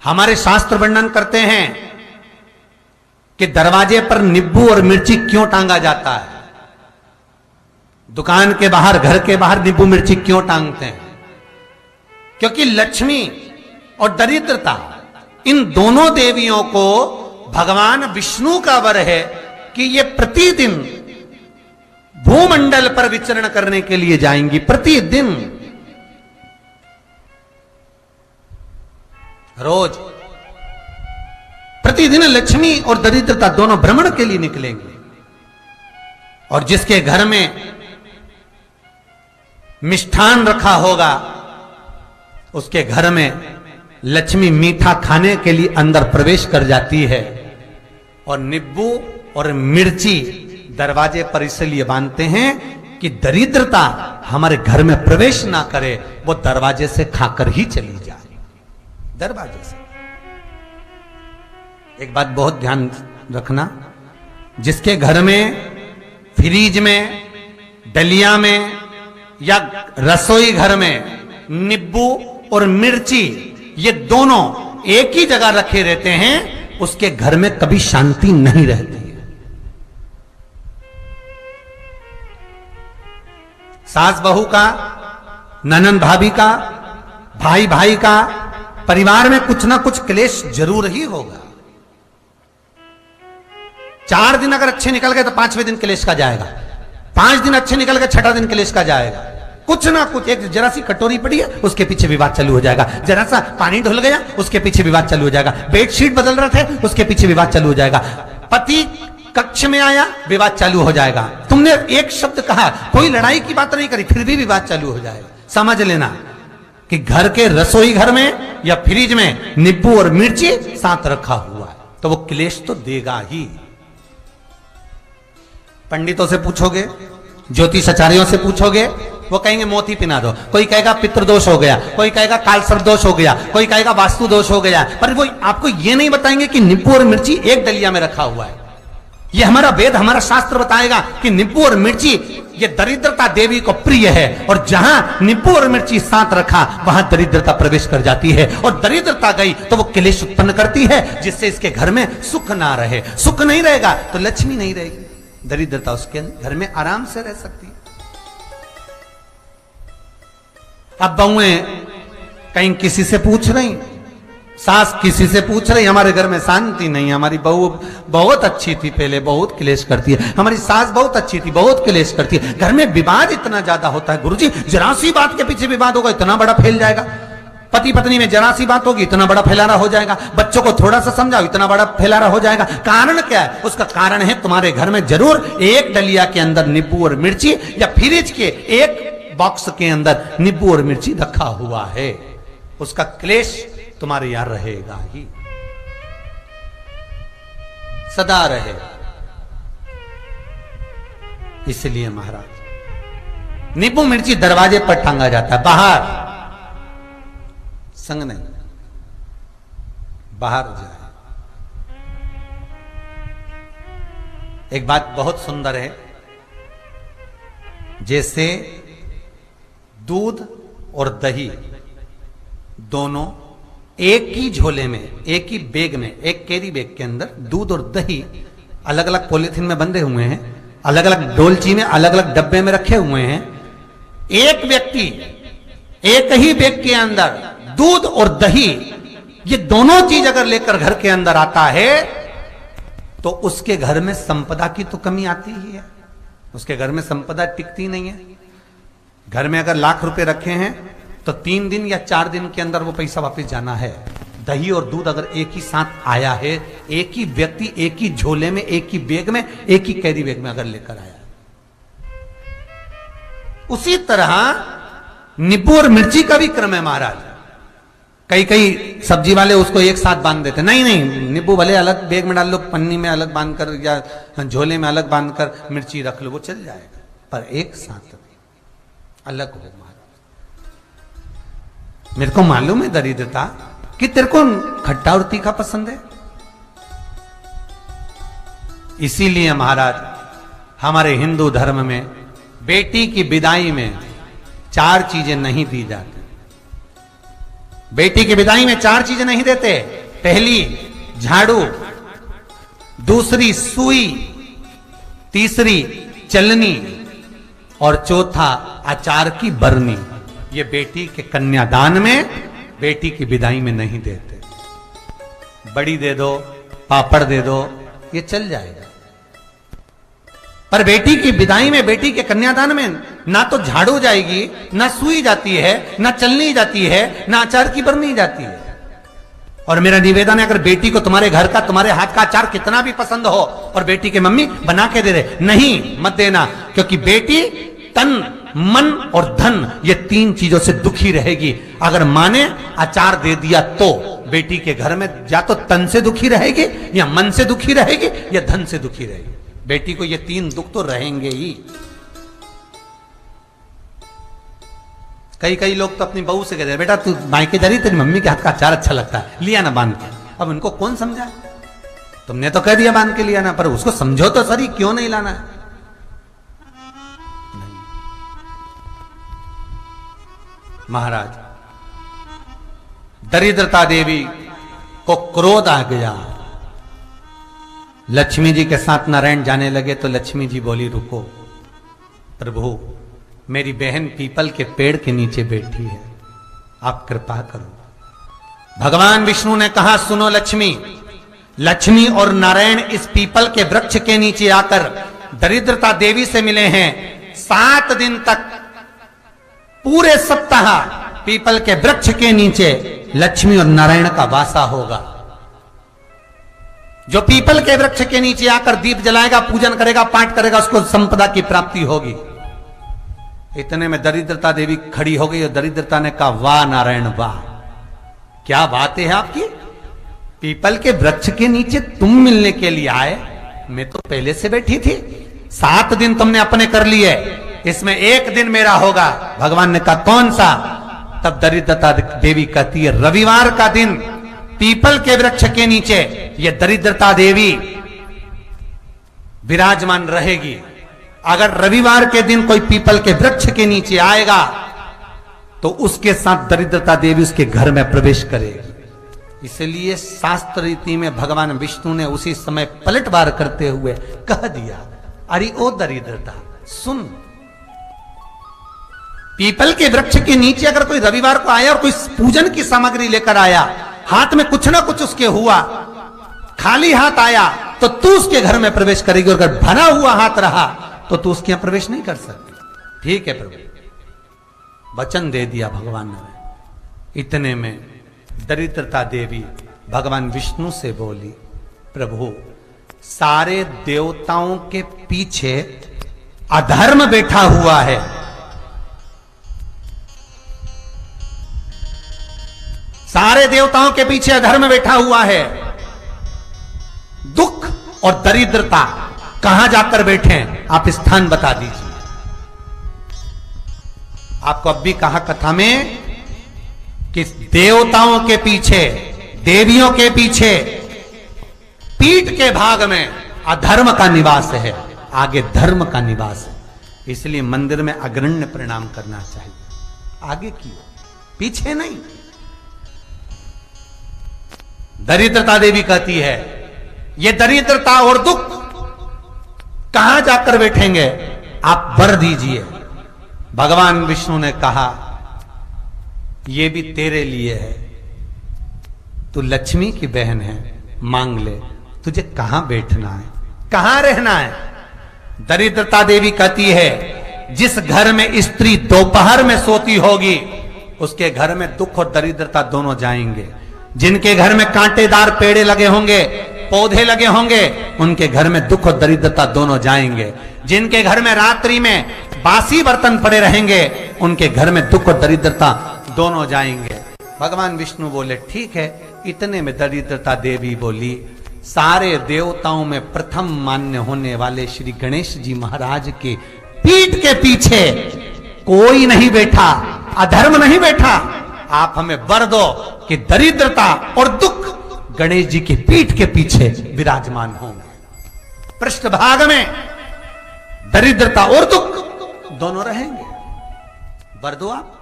हमारे शास्त्र वर्णन करते हैं कि दरवाजे पर नींबू और मिर्ची क्यों टांगा जाता है। दुकान के बाहर, घर के बाहर नींबू मिर्ची क्यों टांगते हैं? क्योंकि लक्ष्मी और दरिद्रता, इन दोनों देवियों को भगवान विष्णु का वर है कि ये प्रतिदिन भूमंडल पर विचरण करने के लिए जाएंगी। प्रतिदिन, रोज, प्रतिदिन लक्ष्मी और दरिद्रता दोनों भ्रमण के लिए निकलेंगे। और जिसके घर में मिष्ठान रखा होगा, उसके घर में लक्ष्मी मीठा खाने के लिए अंदर प्रवेश कर जाती है। और नींबू और मिर्ची दरवाजे पर इसलिए बांधते हैं कि दरिद्रता हमारे घर में प्रवेश ना करे, वो दरवाजे से खाकर ही चली जाए। दरवाजे से। एक बात बहुत ध्यान रखना, जिसके घर में फ्रिज में, डलिया में या रसोई घर में नींबू और मिर्ची ये दोनों एक ही जगह रखे रहते हैं, उसके घर में कभी शांति नहीं रहती है। सास बहू का, ननंद भाभी का, भाई भाई का, परिवार में कुछ ना कुछ क्लेश जरूर ही होगा। 4 दिन अगर अच्छे निकल गए तो 5वें दिन क्लेश का जाएगा। 5 दिन अच्छे निकल गए, 6ठा दिन क्लेश का जाएगा। कुछ ना कुछ, एक जरा सी कटोरी पड़ी है उसके पीछे विवाद चालू हो जाएगा, जरा सा पानी ढुल गया उसके पीछे विवाद चालू हो जाएगा, बेडशीट बदल रहे थे उसके पीछे विवाद चालू हो जाएगा, पति कक्ष में आया विवाद चालू हो जाएगा। तुमने एक शब्द कहा, कोई लड़ाई की बात नहीं करी, फिर भी विवाद चालू हो जाएगा। समझ लेना कि घर के रसोई घर में या फ्रिज में नींबू और मिर्ची साथ रखा हुआ है तो वो क्लेश तो देगा ही। पंडितों से पूछोगे, ज्योतिषाचार्यों से पूछोगे, वो कहेंगे मोती पिना दो, कोई कहेगा पितृदोष हो गया, कोई कहेगा कालसर्प दोष हो गया, कोई कहेगा वास्तु दोष हो गया, पर वो आपको ये नहीं बताएंगे कि नींबू और मिर्ची एक डलिया में रखा हुआ है। ये हमारा वेद, हमारा शास्त्र बताएगा कि नींबू और मिर्ची ये दरिद्रता देवी को प्रिय है, और जहां नींबू और मिर्ची साथ रखा वहां दरिद्रता प्रवेश कर जाती है, और दरिद्रता गई तो वो क्लेश उत्पन्न करती है, जिससे इसके घर में सुख ना रहे। सुख नहीं रहेगा तो लक्ष्मी नहीं रहेगी, दरिद्रता उसके घर में आराम से रह सकती है। अब बहुएं कहीं किसी से पूछ रही, सास किसी से पूछ रही, हमारे घर में शांति नहीं, हमारी बहू बहुत अच्छी थी पहले, बहुत क्लेश करती है, हमारी सास बहुत अच्छी थी, बहुत क्लेश करती है, घर में विवाद इतना ज्यादा होता है। गुरुजी, जरा सी बात के पीछे विवाद होगा इतना बड़ा फैल जाएगा, पति पत्नी में जरा सी बात होगी इतना बड़ा फैलाना हो जाएगा, बच्चों को थोड़ा सा समझाओ इतना बड़ा फैलाना हो जाएगा। कारण क्या है? उसका कारण है तुम्हारे घर में जरूर एक डलिया के अंदर नींबू और मिर्ची या फ्रिज के एक बॉक्स के अंदर नींबू और मिर्ची रखा हुआ है, उसका क्लेश तुम्हारे यहां रहेगा ही, सदा रहेगा। इसलिए महाराज नींबू मिर्ची दरवाजे पर टांगा जाता है, बाहर संग नहीं, बाहर जाए। एक बात बहुत सुंदर है, जैसे दूध और दही दोनों एक ही झोले में, एक ही बैग में, एक कैरी बैग के अंदर दूध और दही अलग अलग पॉलिथीन में बंधे हुए हैं, अलग अलग डोलची में, अलग अलग डब्बे में रखे हुए हैं। एक व्यक्ति एक ही बैग के अंदर दूध और दही ये दोनों चीज अगर लेकर घर के अंदर आता है तो उसके घर में संपदा की तो कमी आती ही है, उसके घर में संपदा टिकती नहीं है। घर में अगर लाख रुपए रखे हैं तो 3 दिन या 4 दिन के अंदर वो पैसा वापस जाना है। दही और दूध अगर एक ही साथ आया है, एक ही व्यक्ति एक ही झोले में, एक ही बैग में, एक ही कैरी बैग में अगर लेकर आया, उसी तरह नींबू और मिर्ची का भी क्रम है महाराज। कई कई सब्जी वाले उसको एक साथ बांध देते, नहीं नहीं, नींबू भले अलग बैग में डाल लो, पन्नी में अलग बांधकर या झोले में अलग बांधकर मिर्ची रख लो, वो चल जाएगा, पर एक साथ अलग हो। महाराज मेरे को मालूम है दरिद्रता कि तेरे को खट्टा और तीखा पसंद है, इसीलिए महाराज हमारे हिंदू धर्म में बेटी की विदाई में 4 चीजें नहीं दी जाती। बेटी की विदाई में 4 चीजें नहीं देते। पहली झाड़ू, दूसरी सुई, तीसरी चलनी और चौथा अचार की बरनी। ये बेटी के कन्यादान में, बेटी की विदाई में नहीं देते। बड़ी दे दो, पापड़ दे दो, ये चल जाएगा, पर बेटी की विदाई में, बेटी के कन्यादान में ना तो झाड़ू जाएगी, ना सुई जाती है, ना चलनी जाती है, ना अचार की बरनी जाती है। और मेरा निवेदन है, अगर बेटी को तुम्हारे घर का, तुम्हारे हाथ का अचार कितना भी पसंद हो और बेटी के मम्मी बना के दे दे, नहीं, मत देना, क्योंकि बेटी तन, मन और धन, ये 3 चीजों से दुखी रहेगी। अगर माँ ने अचार दे दिया तो बेटी के घर में या तो तन से दुखी रहेगी, या मन से दुखी रहेगी, या धन से दुखी रहेगी। बेटी को ये 3 दुख तो रहेंगे ही। कई लोग तो अपनी बहू से कहते हैं, बेटा तू मायके जा रही, तेरी मम्मी के हाथ का अचार अच्छा लगता है, लिया ना बांध के। अब उनको कौन समझा? तुमने तो कह दिया बांध के लिया ना, पर उसको समझो तो सही, क्यों नहीं लाना है? नहीं। महाराज, दरिद्रता देवी को क्रोध आ गया। लक्ष्मी जी के साथ नारायण जाने लगे तो लक्ष्मी जी बोली, रुको प्रभु, मेरी बहन पीपल के पेड़ के नीचे बैठी है, आप कृपा करो। भगवान विष्णु ने कहा, सुनो लक्ष्मी, लक्ष्मी और नारायण इस पीपल के वृक्ष के नीचे आकर दरिद्रता देवी से मिले हैं। 7 दिन तक, पूरे सप्ताह पीपल के वृक्ष के नीचे लक्ष्मी और नारायण का वासा होगा। जो पीपल के वृक्ष के नीचे आकर दीप जलाएगा, पूजन करेगा, पाठ करेगा, उसको संपदा की प्राप्ति होगी। इतने में दरिद्रता देवी खड़ी हो गई और दरिद्रता ने कहा, वाह नारायण वाह, क्या बात है आपकी, पीपल के वृक्ष के नीचे तुम मिलने के लिए आए, मैं तो पहले से बैठी थी। 7 दिन तुमने अपने कर लिए, इसमें 1 दिन मेरा होगा। भगवान ने कहा, कौन सा? तब दरिद्रता देवी कहती है, रविवार का दिन पीपल के वृक्ष के नीचे ये दरिद्रता देवी विराजमान रहेगी। अगर रविवार के दिन कोई पीपल के वृक्ष के नीचे आएगा तो उसके साथ दरिद्रता देवी उसके घर में प्रवेश करेगी। इसलिए शास्त्र रीति में भगवान विष्णु ने उसी समय पलटवार करते हुए कह दिया, अरे ओ दरिद्रता सुन, पीपल के वृक्ष के नीचे अगर कोई रविवार को आया और कोई पूजन की सामग्री लेकर आया, हाथ में कुछ ना कुछ उसके हुआ, खाली हाथ आया, तो तू उसके घर में प्रवेश करेगी, और अगर भरा हुआ हाथ रहा तो तू उसके यहां प्रवेश नहीं कर सकती। ठीक है प्रभु, वचन दे दिया भगवान ने। इतने में दरिद्रता देवी भगवान विष्णु से बोली, प्रभु, सारे देवताओं के पीछे अधर्म बैठा हुआ है, सारे देवताओं के पीछे अधर्म बैठा हुआ है, दुख और दरिद्रता कहां जाकर बैठे हैं, आप स्थान बता दीजिए। आपको अब भी कहा कथा में कि देवताओं के पीछे, देवियों के पीछे, पीठ के भाग में अधर्म का निवास है, आगे धर्म का निवास है। इसलिए मंदिर में अग्रण्य प्रणाम करना चाहिए, आगे क्यों, पीछे नहीं। दरिद्रता देवी कहती है, ये दरिद्रता और दुख कहां जाकर बैठेंगे, आप वर दीजिए। भगवान विष्णु ने कहा, ये भी तेरे लिए है, तू लक्ष्मी की बहन है, मांग ले, तुझे कहां बैठना है, कहां रहना है। दरिद्रता देवी कहती है, जिस घर में स्त्री दोपहर में सोती होगी उसके घर में दुख और दरिद्रता दोनों जाएंगे। जिनके घर में कांटेदार पेड़े लगे होंगे, पौधे लगे होंगे, उनके घर में दुख और दरिद्रता दोनों जाएंगे। जिनके घर में रात्रि में बासी बर्तन पड़े रहेंगे, उनके घर में दुख और दरिद्रता दोनों जाएंगे। भगवान विष्णु बोले, ठीक है। इतने में दरिद्रता देवी बोली, सारे देवताओं में प्रथम मान्य होने वाले श्री गणेश जी महाराज के पीठ के पीछे कोई नहीं बैठा, अधर्म नहीं बैठा। आप हमें वर दो कि दरिद्रता और दुख गणेश जी की पीठ के पीछे विराजमान होंगे, पृष्ठभाग में दरिद्रता और दुख दोनों रहेंगे। वर दो आप।